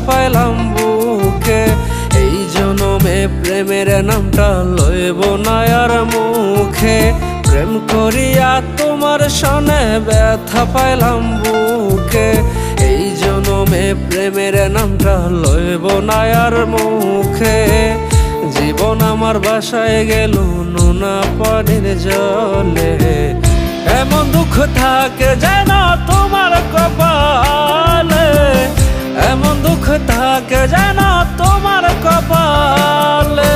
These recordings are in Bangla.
পাইলাম বুকে। এই জনমে প্রেমের নামটা লইব না আর মুখে। প্রেম করিয়া তোমার সনে ব্যথা পাইলাম বুকে। এই জনমে প্রেমের নামটা লইব না আর মুখে। জীবন আমার বাসায় গেল নোনা পানির জলে। এমন দুঃখ থাকে যেন তোমার কপালে, এমন দুঃখ থাকে যেন তোমার কপালে।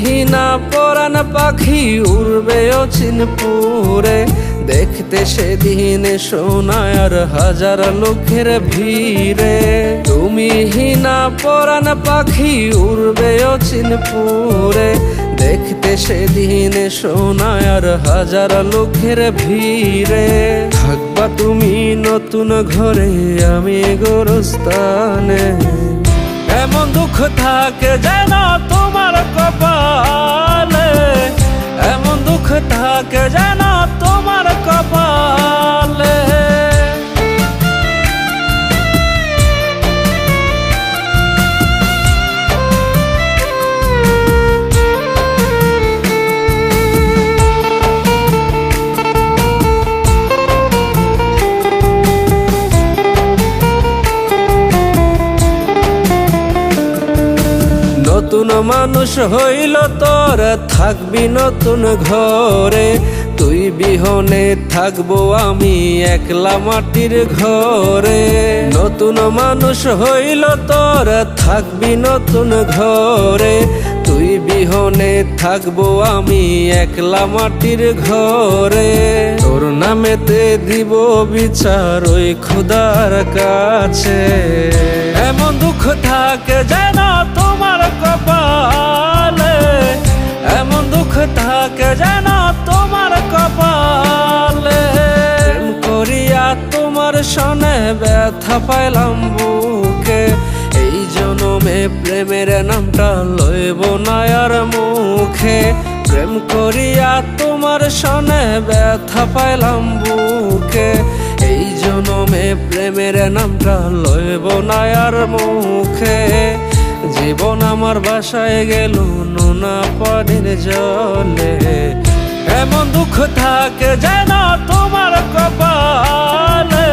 হিনা পরাণ পাখি উড়বে অচিনপুরে। দেখতে সেদিন সোনায় আর হাজার লোকের ভিড়ে। তুমি হিনা পরাণ পাখি উড়বে অচিনপুরে। দেখতে সেদিন সোনায় আর হাজার লোকের ভিড়ে। থাকবা তুমি নতুন ঘরে আমি গোরস্থানে। এমন দুঃখ থাকে যেন তোমার কপালে, এমন দুঃখ থাকে যেন তোমার কপালে। নতুন মানুষ হইল তোর থাকবি নতুন ঘরে। তুই বিহনে থাকবো আমি একলা মাটির ঘরে। নতুন মানুষ হইল তোর থাকবি নতুন ঘরে। তুই বিহনে থাকবো আমি একলা মাটির ঘরে। তোর নামেতে দিব বিচার ওই খোদার কাছে। এমন দুঃখ থাকে যেন তোমার কপালে, এমন দুঃখ থাকে যেন তোমার কপালে। প্রেম করিয়া তোমার সনে ব্যথা পাইলাম বুকে। এই জনমে প্রেমের নামটা লইব না আর মুখে। প্রেম করিয়া তোমার সনে ব্যথা পাইলাম বুকে। এই জনমে প্রেমের নামটা লইব না আর মুখে। জীবন আমার বাসায় গেল নোনা পানির জলে। এমন দুঃখ থাকে যেন তোমার কপালে,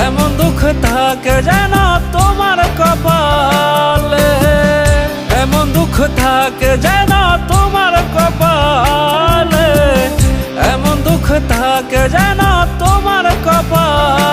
এমন দুঃখ থাকে যেন তোমার কপালে। এমন দুঃখ থাকে যেন তোমার কপালে, এমন দুঃখ থাকে যেন তোমার কপালে।